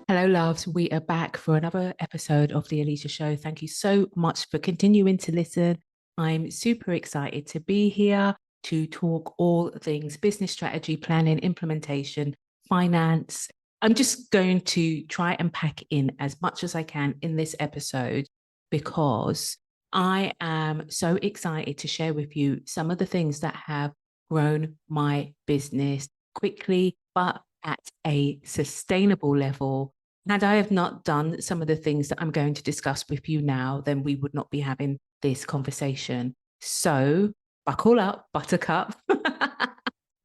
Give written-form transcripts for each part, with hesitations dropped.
Hello, loves. We are back for another episode of the Eleshia Show. Thank you so much for continuing to listen. I'm super excited to be here to talk all things business strategy, planning, implementation, finance. I'm just going to try and pack in as much as I can in this episode because I am so excited to share with you some of the things that have grown my business quickly, but at a sustainable level. Had I have not done some of the things that I'm going to discuss with you now, then we would not be having this conversation. So buckle up, buttercup.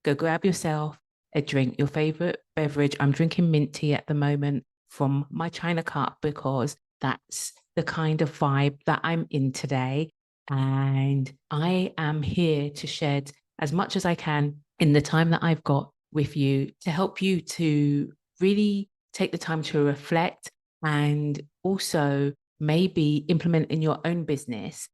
Go grab yourself a drink, your favorite beverage. I'm drinking mint tea at the moment from my China cup because that's the kind of vibe that I'm in today. And I am here to shed as much as I can in the time that I've got with you to help you to really take the time to reflect and also maybe implement in your own business.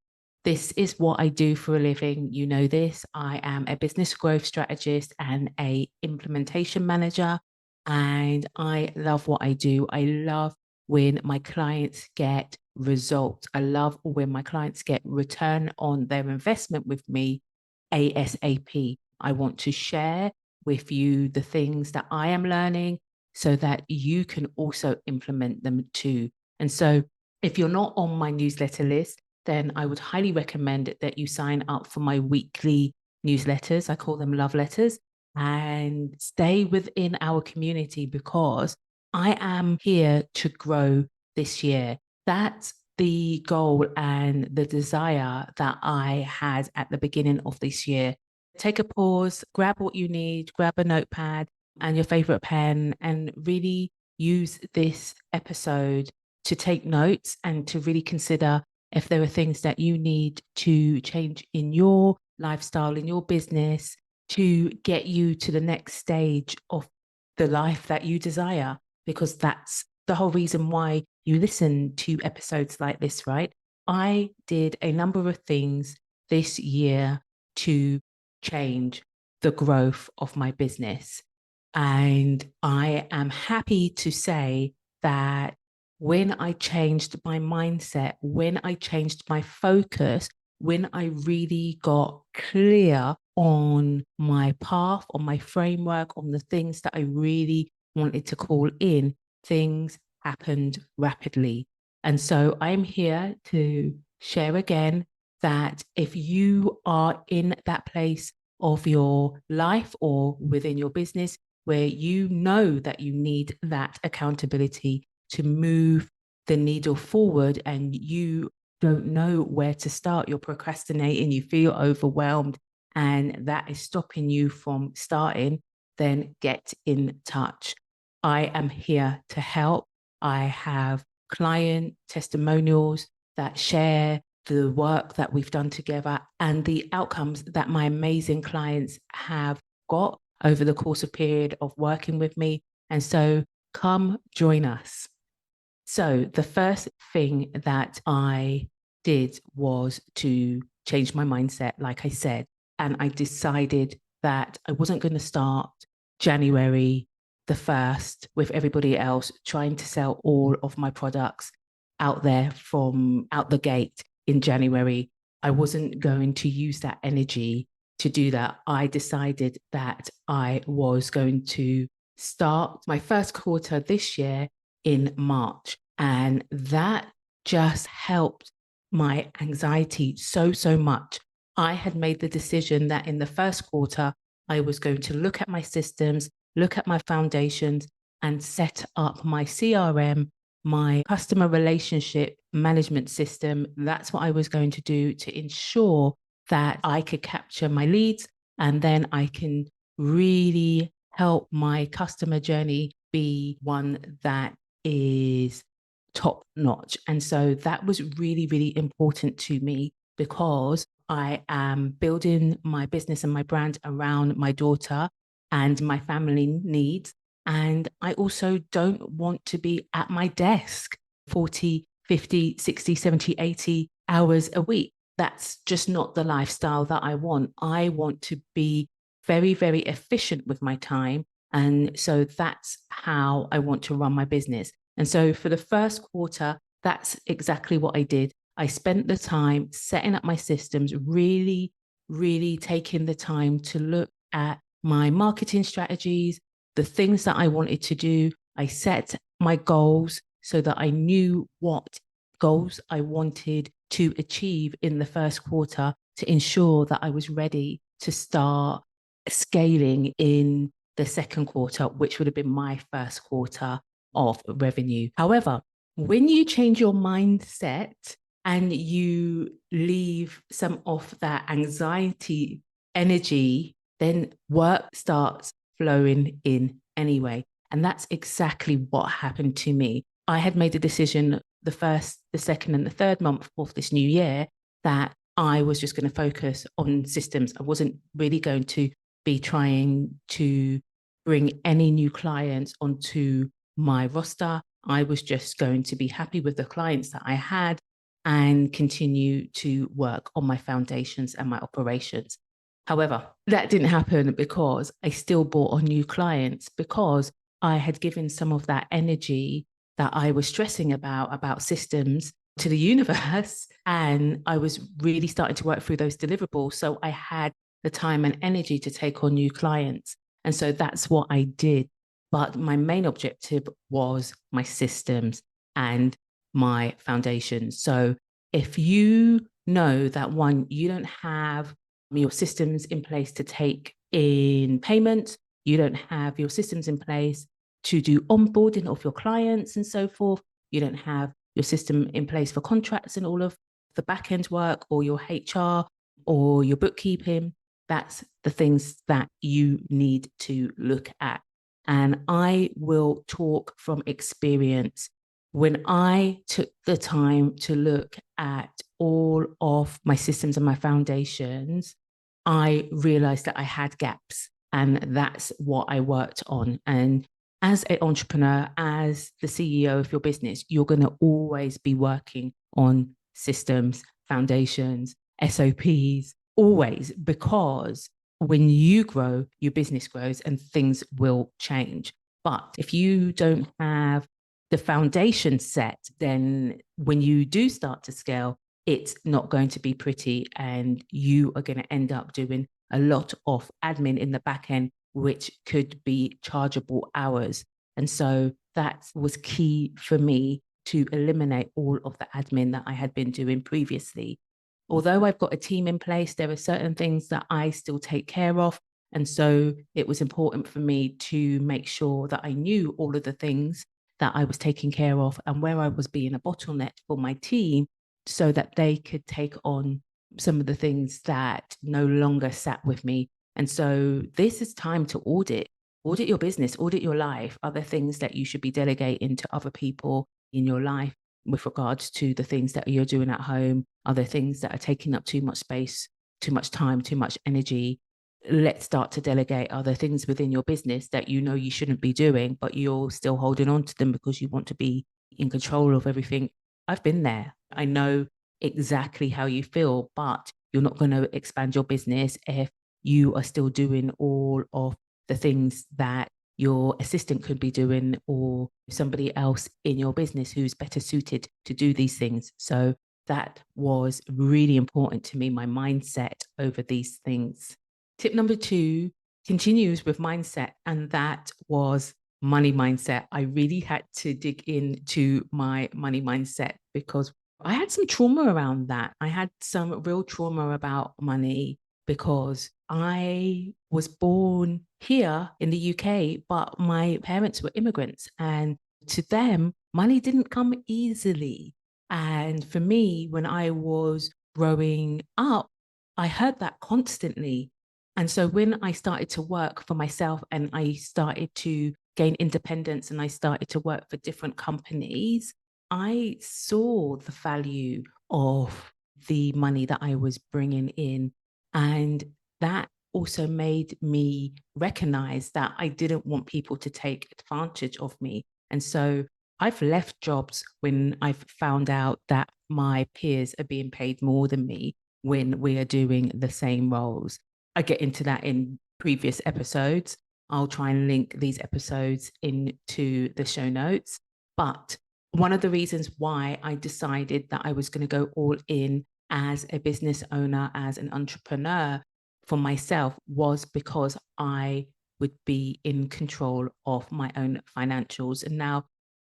This is what I do for a living. You know this. I am a business growth strategist and a implementation manager, and I love what I do. I love when my clients get results. I love when my clients get return on their investment with me ASAP. I want to share with you the things that I am learning so that you can also implement them too. And so if you're not on my newsletter list, then I would highly recommend that you sign up for my weekly newsletters. I call them love letters, and stay within our community because I am here to grow this year. That's the goal and the desire that I had at the beginning of this year. Take a pause, grab what you need, grab a notepad and your favorite pen, and really use this episode to take notes and to really consider if there are things that you need to change in your lifestyle, in your business, to get you to the next stage of the life that you desire, because that's the whole reason why you listen to episodes like this, right? I did a number of things this year to change the growth of my business. And I am happy to say that when I changed my mindset, when I changed my focus, when I really got clear on my path, on my framework, on the things that I really wanted to call in, things happened rapidly. And so I'm here to share again that if you are in that place of your life or within your business where you know that you need that accountability to move the needle forward and you don't know where to start, you're procrastinating, you feel overwhelmed, and that is stopping you from starting, then get in touch. I am here to help. I have client testimonials that share the work that we've done together and the outcomes that my amazing clients have got over the course of period of working with me. And so come join us. So the first thing that I did was to change my mindset, like I said, and I decided that I wasn't going to start January the 1st with everybody else trying to sell all of my products out there from out the gate in January. I wasn't going to use that energy to do that. I decided that I was going to start my first quarter this year in March. And that just helped my anxiety so much. I had made the decision that in the first quarter, I was going to look at my systems, look at my foundations, and set up my CRM, my customer relationship management system. That's what I was going to do to ensure that I could capture my leads and then I can really help my customer journey be one that is top notch. And so that was really important to me because I am building my business and my brand around my daughter and my family needs. And I also don't want to be at my desk 40, 50, 60, 70, 80 hours a week. That's just not the lifestyle that I want. I want to be very efficient with my time. And so that's how I want to run my business. And so for the first quarter, that's exactly what I did. I spent the time setting up my systems, really, really taking the time to look at my marketing strategies, the things that I wanted to do. I set my goals so that I knew what goals I wanted to achieve in the first quarter to ensure that I was ready to start scaling in the second quarter, which would have been my first quarter of revenue. However, when you change your mindset and you leave some of that anxiety energy, then work starts flowing in anyway. And that's exactly what happened to me. I had made a decision the first, the second, and the third month of this new year that I was just going to focus on systems. I wasn't really going to be trying to bring any new clients onto my roster. I was just going to be happy with the clients that I had and continue to work on my foundations and my operations. However, that didn't happen because I still brought on new clients because I had given some of that energy that I was stressing about systems to the universe. And I was really starting to work through those deliverables. So I had the time and energy to take on new clients. And so that's what I did. But my main objective was my systems and my foundation. So if you know that one, you don't have your systems in place to take in payment, you don't have your systems in place to do onboarding of your clients and so forth, you don't have your system in place for contracts and all of the back end work or your HR or your bookkeeping, that's the things that you need to look at. And I will talk from experience. When I took the time to look at all of my systems and my foundations, I realized that I had gaps, and that's what I worked on. And as an entrepreneur, as the CEO of your business, you're going to always be working on systems, foundations, SOPs, always, because when you grow, your business grows and things will change. But if you don't have the foundation set, then when you do start to scale, it's not going to be pretty, and you are going to end up doing a lot of admin in the back end, which could be chargeable hours. And so that was key for me to eliminate all of the admin that I had been doing previously. Although I've got a team in place, there are certain things that I still take care of. And so it was important for me to make sure that I knew all of the things that I was taking care of and where I was being a bottleneck for my team so that they could take on some of the things that no longer sat with me. And so this is time to audit your business, audit your life. Are there things that you should be delegating to other people in your life with regards to the things that you're doing at home? Are there things that are taking up too much space, too much time, too much energy? Let's start to delegate. Are there things within your business that you know you shouldn't be doing, but you're still holding on to them because you want to be in control of everything? I've been there. I know exactly how you feel, but you're not going to expand your business if you are still doing all of the things that your assistant could be doing or somebody else in your business who's better suited to do these things. So that was really important to me, my mindset over these things. Tip number 2 continues with mindset, and that was money mindset. I really had to dig into my money mindset because I had some trauma around that. I had some real trauma about money because I was born here in the UK, but my parents were immigrants, and to them, money didn't come easily. And for me, when I was growing up, I heard that constantly. And so when I started to work for myself and I started to gain independence and I started to work for different companies, I saw the value of the money that I was bringing in. And that also made me recognize that I didn't want people to take advantage of me. And so I've left jobs when I've found out that my peers are being paid more than me when we are doing the same roles. I get into that in previous episodes. I'll try and link these episodes into the show notes. But one of the reasons why I decided that I was going to go all in as a business owner, as an entrepreneur for myself, was because I would be in control of my own financials. And now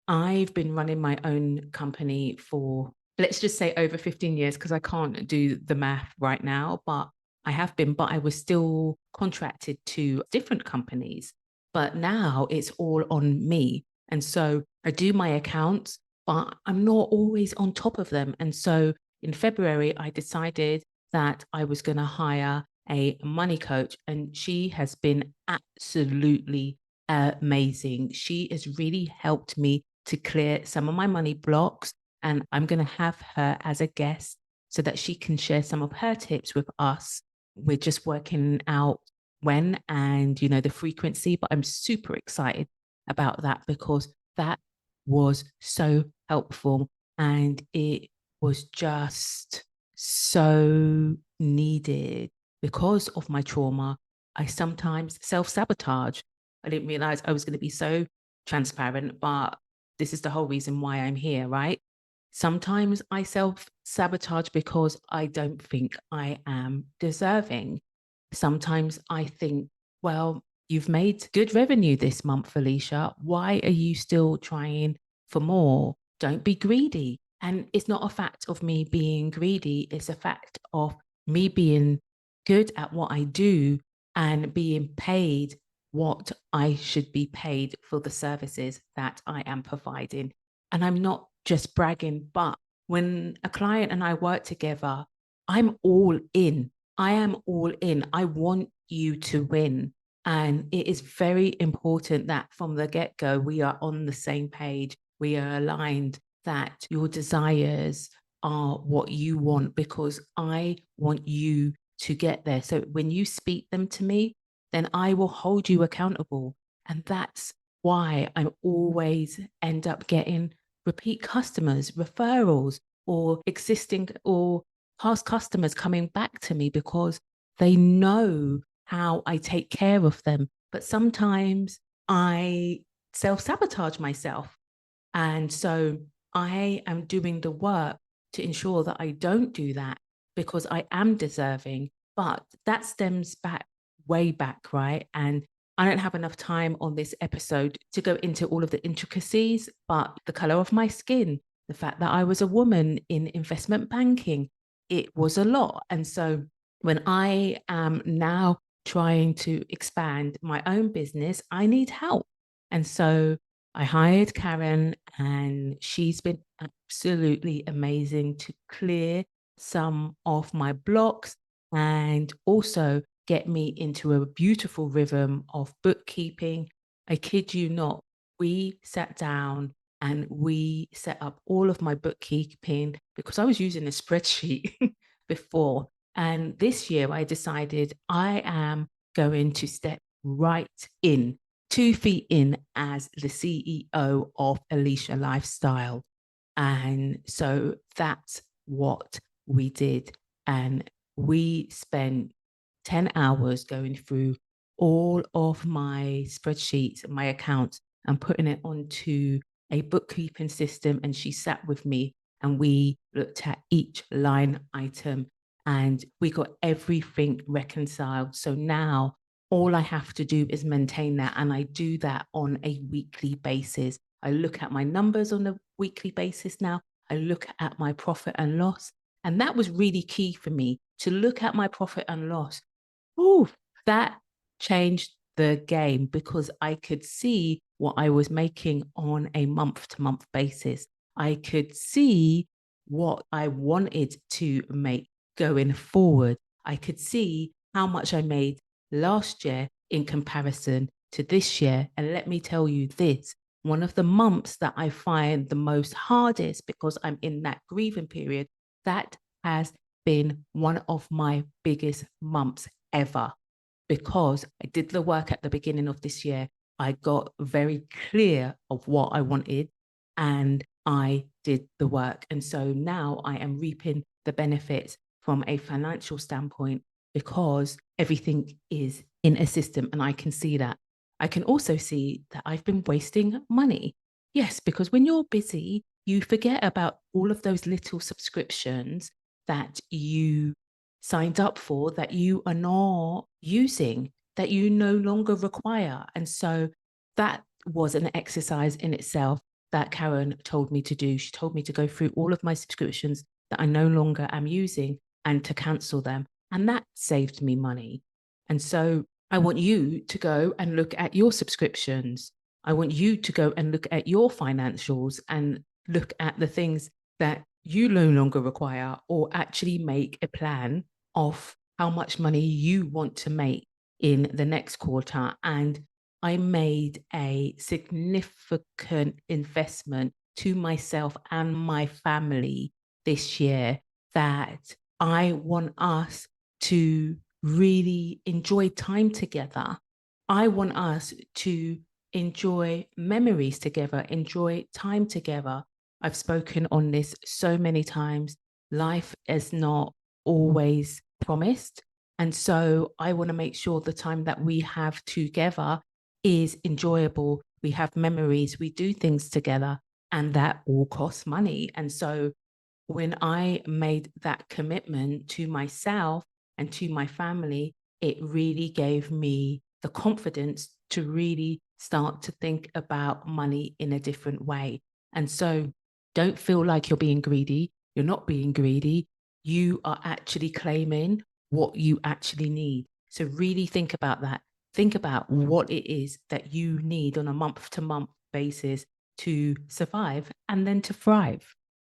I've been running my own company for, let's just say, over 15 years, because I can't do the math right now, but I have been, but I was still contracted to different companies. But now it's all on me. And so I do my accounts, but I'm not always on top of them. And so in February, I decided that I was going to hire a money coach, and she has been absolutely amazing. She has really helped me to clear some of my money blocks. And I'm going to have her as a guest so that she can share some of her tips with us. We're just working out when and, the frequency, but I'm super excited about that because that was so helpful and it was just so needed. Because of my trauma, I sometimes self-sabotage. I didn't realize I was going to be so transparent, but this is the whole reason why I'm here, right? Sometimes I self-sabotage because I don't think I am deserving. Sometimes I think, well, you've made good revenue this month, Eleshia. Why are you still trying for more? Don't be greedy. And it's not a fact of me being greedy, it's a fact of me being good at what I do and being paid what I should be paid for the services that I am providing. And I'm not just bragging, but when a client and I work together, I'm all in. I am all in. I want you to win. And it is very important that from the get go, we are on the same page. We are aligned, that your desires are what you want, because I want you to get there. So when you speak them to me, then I will hold you accountable. And that's why I always end up getting repeat customers, referrals, or existing or past customers coming back to me because they know how I take care of them. But sometimes I self-sabotage myself. And so I am doing the work to ensure that I don't do that because I am deserving. But that stems back way back, right? And I don't have enough time on this episode to go into all of the intricacies, but the color of my skin, the fact that I was a woman in investment banking, it was a lot. And so when I am now trying to expand my own business, I need help. And so I hired Karen, and she's been absolutely amazing to clear some of my blocks and also get me into a beautiful rhythm of bookkeeping. I kid you not, we sat down and we set up all of my bookkeeping because I was using a spreadsheet before. And this year I decided I am going to step right in, 2 feet in, as the CEO of Eleshia Lifestyle. And so that's what we did. And we spent 10 hours going through all of my spreadsheets, my accounts, and putting it onto a bookkeeping system. And she sat with me and we looked at each line item and we got everything reconciled. So now all I have to do is maintain that. And I do that on a weekly basis. I look at my numbers on a weekly basis now. I look at my profit and loss. And that was really key for me, to look at my profit and loss. Oh, that changed the game because I could see what I was making on a month-to-month basis. I could see what I wanted to make going forward. I could see how much I made last year in comparison to this year. And let me tell you this, one of the months that I find the most hardest because I'm in that grieving period, that has been one of my biggest months ever, because I did the work at the beginning of this year. I got very clear of what I wanted and I did the work. And so now I am reaping the benefits from a financial standpoint because everything is in a system and I can see that. I can also see that I've been wasting money. Yes, because when you're busy, you forget about all of those little subscriptions that you signed up for that you are not using, that you no longer require. And so that was an exercise in itself that Karen told me to do. She told me to go through all of my subscriptions that I no longer am using and to cancel them. And that saved me money. And so I want you to go and look at your subscriptions. I want you to go and look at your financials and look at the things that you no longer require, or actually make a plan of how much money you want to make in the next quarter. And I made a significant investment to myself and my family this year that I want us to really enjoy time together. I want us to enjoy memories together, enjoy time together. I've spoken on this so many times. Life is not always promised. And so I want to make sure the time that we have together is enjoyable. We have memories, we do things together, and that all costs money. And so when I made that commitment to myself and to my family, it really gave me the confidence to really start to think about money in a different way. And so don't feel like you're being greedy. You're not being greedy. You are actually claiming what you actually need. So really think about that. Think about what it is that you need on a month to month basis to survive and then to thrive.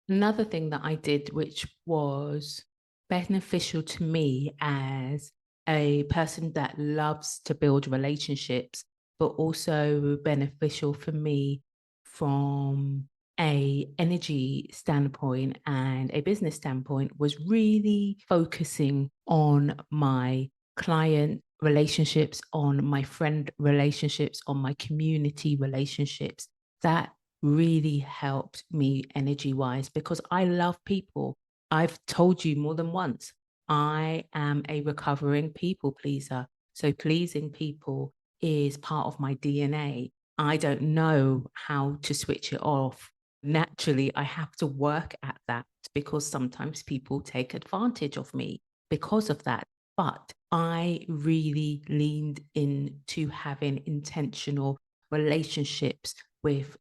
Another thing that I did, which was beneficial to me as a person that loves to build relationships, but also beneficial for me from a energy standpoint and a business standpoint, was really focusing on my client relationships, on my friend relationships, on my community relationships. That really helped me energy wise, because I love people. I've told you more than once, I am a recovering people pleaser. So pleasing people is part of my DNA. I don't know how to switch it off. Naturally, I have to work at that, because sometimes people take advantage of me because of that. But I really leaned into having intentional relationships with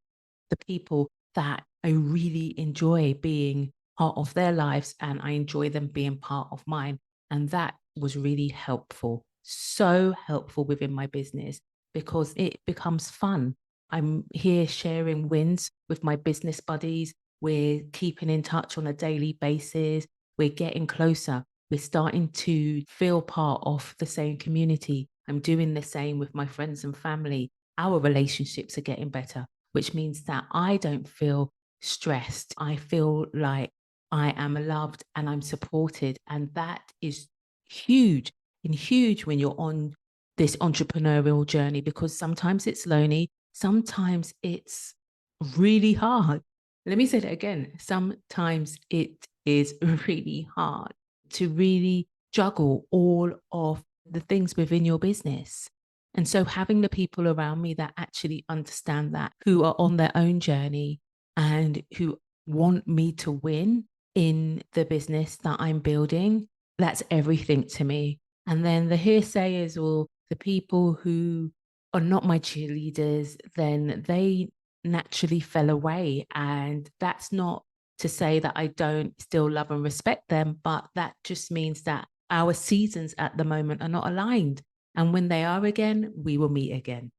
the people that I really enjoy being part of their lives, and I enjoy them being part of mine. And that was really helpful, so helpful within my business, because it becomes fun. I'm here sharing wins with my business buddies. We're keeping in touch on a daily basis. We're getting closer. We're starting to feel part of the same community. I'm doing the same with my friends and family. Our relationships are getting better, which means that I don't feel stressed. I feel like I am loved and I'm supported. And that is huge, and huge when you're on this entrepreneurial journey, because sometimes it's lonely, sometimes it's really hard. Let me say that again. Sometimes it is really hard to really juggle all of the things within your business. And so having the people around me that actually understand that, who are on their own journey and who want me to win in the business that I'm building, that's everything to me. And then the hearsayers, or the people who are not my cheerleaders, then they naturally fell away. And that's not to say that I don't still love and respect them, but that just means that our seasons at the moment are not aligned. And when they are again, we will meet again.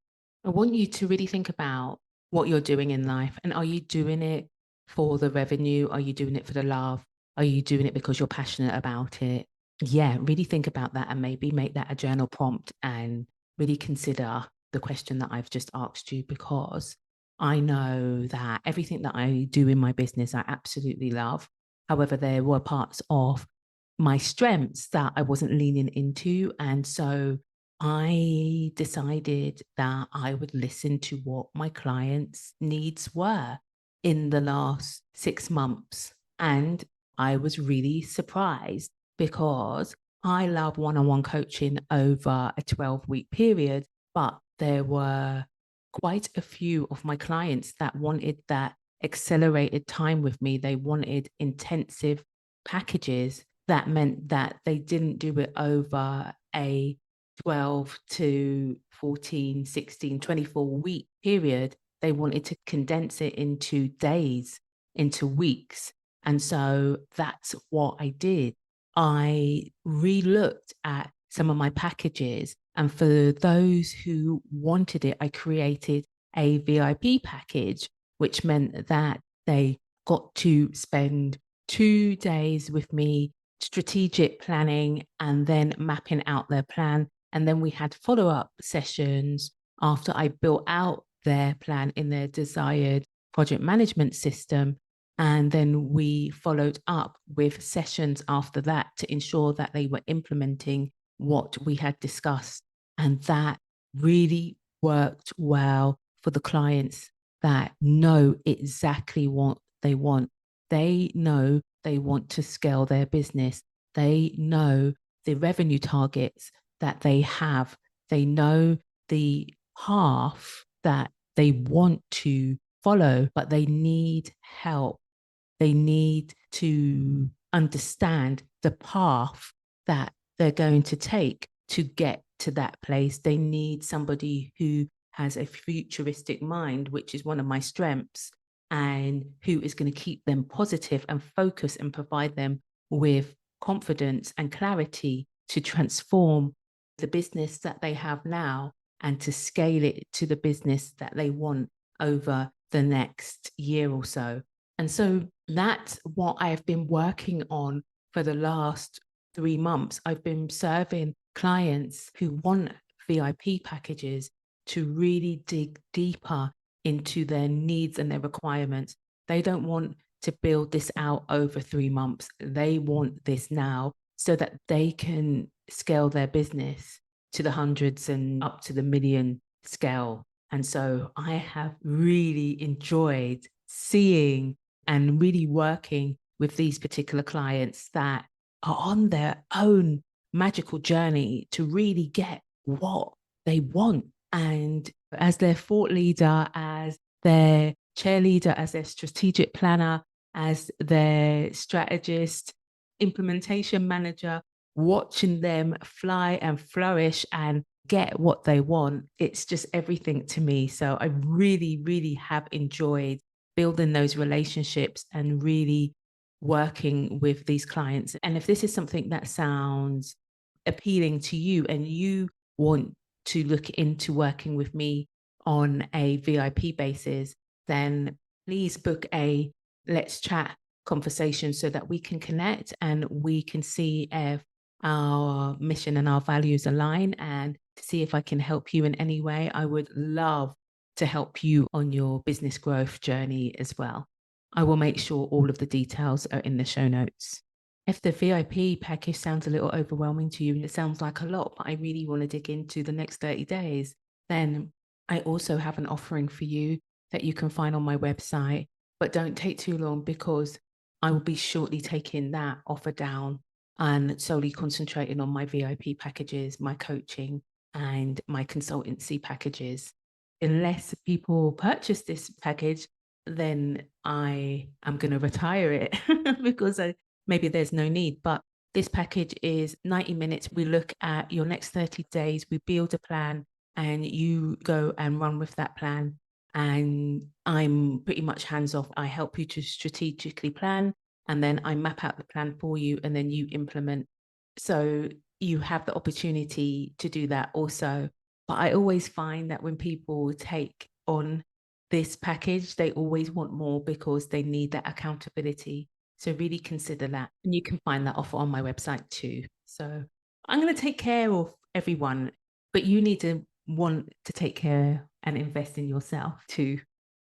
I want you to really think about what you're doing in life. And are you doing it for the revenue? Are you doing it for the love? Are you doing it because you're passionate about it? Yeah, really think about that, and maybe make that a journal prompt and really consider the question that I've just asked you, because I know that everything that I do in my business, I absolutely love. However, there were parts of my strengths that I wasn't leaning into. And so I decided that I would listen to what my clients' needs were in the last 6 months. And I was really surprised, because I love one-on-one coaching over a 12-week period, but there were quite a few of my clients that wanted that accelerated time with me. They wanted intensive packages. That meant that they didn't do it over a 12 to 14, 16, 24-week period. They wanted to condense it into days, into weeks. And so that's what I did. I re-looked at some of my packages, and for those who wanted it, I created a VIP package, which meant that they got to spend 2 days with me, strategic planning, and then mapping out their plan. And then we had follow-up sessions after I built out their plan in their desired project management system. And then we followed up with sessions after that to ensure that they were implementing what we had discussed. And that really worked well for the clients that know exactly what they want. They know they want to scale their business. They know the revenue targets that they have. They know the path that they want to follow, but they need help. They need to understand the path that they're going to take to get to that place. They need somebody who has a futuristic mind, which is one of my strengths, and who is going to keep them positive and focused and provide them with confidence and clarity to transform the business that they have now and to scale it to the business that they want over the next year or so. And so that's what I've been working on for the last 3 months. I've been serving clients who want VIP packages to really dig deeper into their needs and their requirements. They don't want to build this out over 3 months. They want this now so that they can scale their business to the hundreds and up to the million scale. And so I have really enjoyed seeing and really working with these particular clients that are on their own magical journey to really get what they want. And as their thought leader, as their cheerleader, as their strategic planner, as their strategist, implementation manager, watching them fly and flourish and get what they want, it's just everything to me. So I really, really have enjoyed building those relationships and really working with these clients. And if this is something that sounds appealing to you and you want to look into working with me on a VIP basis, then please book a Let's Chat conversation so that we can connect and we can see if our mission and our values align, and see if I can help you in any way. I would love to help you on your business growth journey as well. I will make sure all of the details are in the show notes. If the VIP package sounds a little overwhelming to you and it sounds like a lot, but I really want to dig into the next 30 days, then I also have an offering for you that you can find on my website. But don't take too long, because I will be shortly taking that offer down and solely concentrating on my VIP packages, my coaching, and my consultancy packages. Unless people purchase this package, then I am going to retire it because maybe there's no need. But this package is 90 minutes. We look at your next 30 days, we build a plan, and you go and run with that plan. And I'm pretty much hands off. I help you to strategically plan, and then I map out the plan for you, and then you implement. So you have the opportunity to do that also. But I always find that when people take on this package, they always want more because they need that accountability. So really consider that. And you can find that offer on my website too. So I'm going to take care of everyone, but you need to want to take care and invest in yourself too.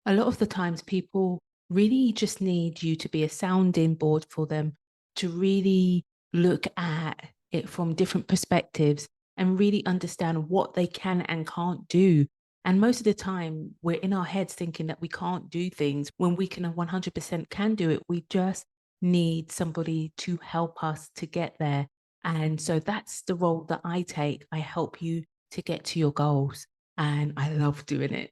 A lot of the times people really just need you to be a sounding board for them, to really look at it from different perspectives and really understand what they can and can't do. And most of the time, we're in our heads thinking that we can't do things when we can 100% can do it. We just need somebody to help us to get there. And so that's the role that I take. I help you to get to your goals. and I love doing it.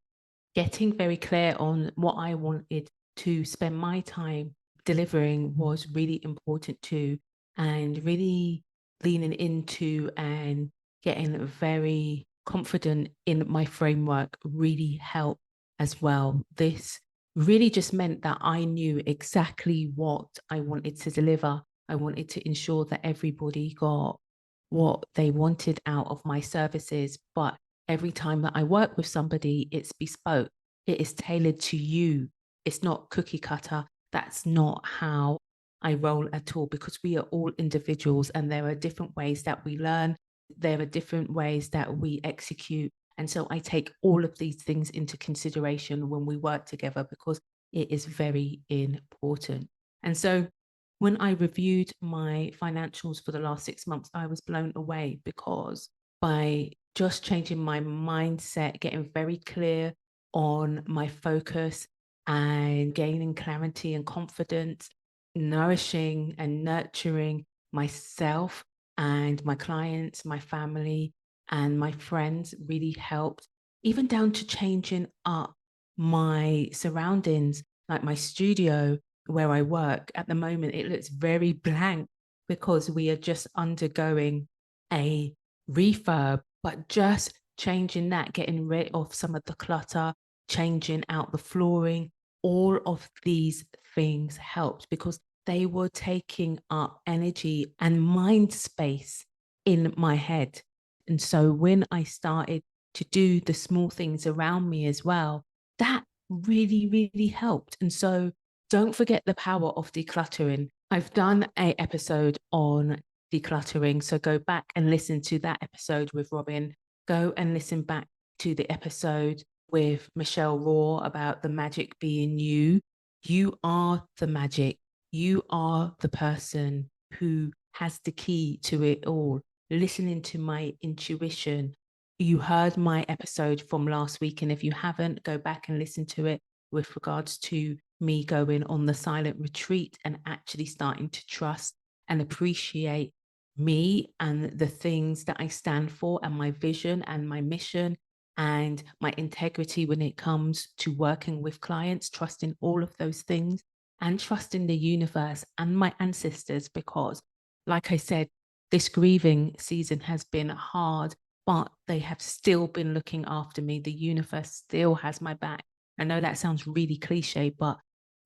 Getting very clear on what I wanted to spend my time delivering was really important too, and really leaning into and getting very confident in my framework really helped as well. This really just meant that I knew exactly what I wanted to deliver. I wanted to ensure that everybody got what they wanted out of my services, but every time that I work with somebody, it's bespoke. It is tailored to you. It's not cookie cutter. That's not how I roll at all, because we are all individuals and there are different ways that we learn. There are different ways that we execute. And so I take all of these things into consideration when we work together, because it is very important. And so when I reviewed my financials for the last 6 months, I was blown away, because by just changing my mindset, getting very clear on my focus and gaining clarity and confidence, nourishing and nurturing myself and my clients, my family, and my friends really helped, even down to changing up my surroundings, like my studio where I work. At the moment, it looks very blank because we are just undergoing a refurb, but just changing that, getting rid of some of the clutter, changing out the flooring, all of these things helped, because they were taking up energy and mind space in my head. And so when I started to do the small things around me as well, that really, really helped. And so don't forget the power of decluttering. I've done an episode on decluttering, so go back and listen to that episode with Robin. Go and listen back to the episode with Michelle Raw about the magic being you. You are the magic. You are the person who has the key to it all. Listening to my intuition. You heard my episode from last week, and if you haven't, go back and listen to it with regards to me going on the silent retreat and actually starting to trust and appreciate me and the things that I stand for, and my vision and my mission and my integrity when it comes to working with clients, trusting all of those things and trusting the universe and my ancestors, because, like I said, this grieving season has been hard, but they have still been looking after me. The universe still has my back. I know that sounds really cliche, but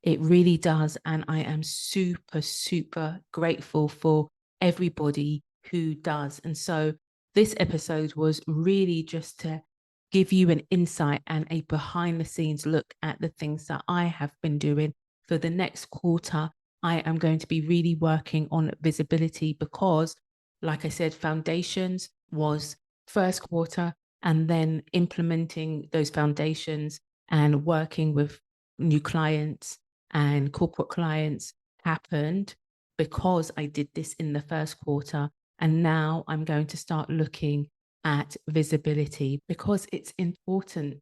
it really does. And I am super, super grateful for everybody who does. And so this episode was really just to give you an insight and a behind the scenes look at the things that I have been doing. For the next quarter, I am going to be really working on visibility, because, like I said, foundations was first quarter, and then implementing those foundations and working with new clients and corporate clients happened because I did this in the first quarter. And now I'm going to start looking at visibility, because it's important.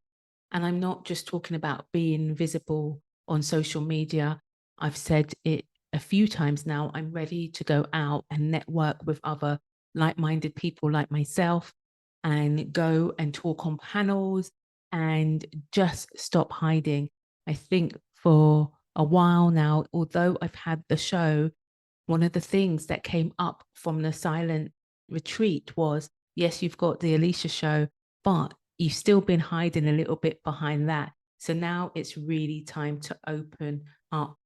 And I'm not just talking about being visible on social media. I've said it a few times now. I'm ready to go out and network with other like-minded people like myself, and go and talk on panels and just stop hiding. I think for a while now, although I've had the show, one of the things that came up from the silent retreat was, yes, you've got the Eleshia Show, but you've still been hiding a little bit behind that. So now it's really time to open up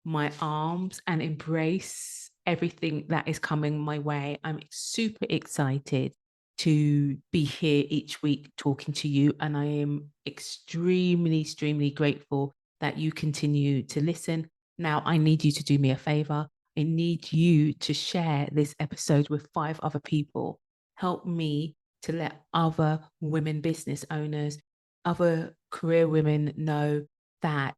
my arms and embrace everything that is coming my way. I'm super excited to be here each week talking to you, and I am extremely, extremely grateful that you continue to listen. Now, I need you to do me a favor. I need you to share this episode with 5 other people. Help me to let other women business owners, other career women know that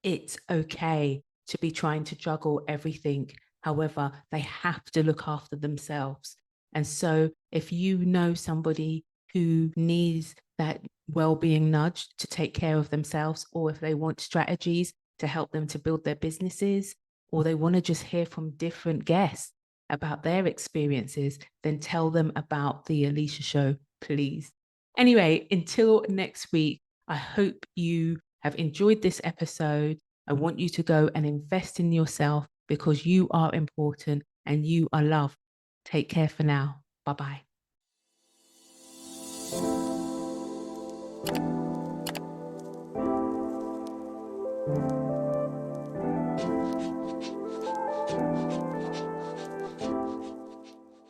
it's okay to be trying to juggle everything. However, they have to look after themselves. And so if you know somebody who needs that well-being nudge to take care of themselves, or if they want strategies to help them to build their businesses, or they want to just hear from different guests about their experiences, then tell them about the Eleshia Show, please. Anyway, until next week, I hope you have enjoyed this episode. I want you to go and invest in yourself because you are important and you are loved. Take care for now. Bye-bye.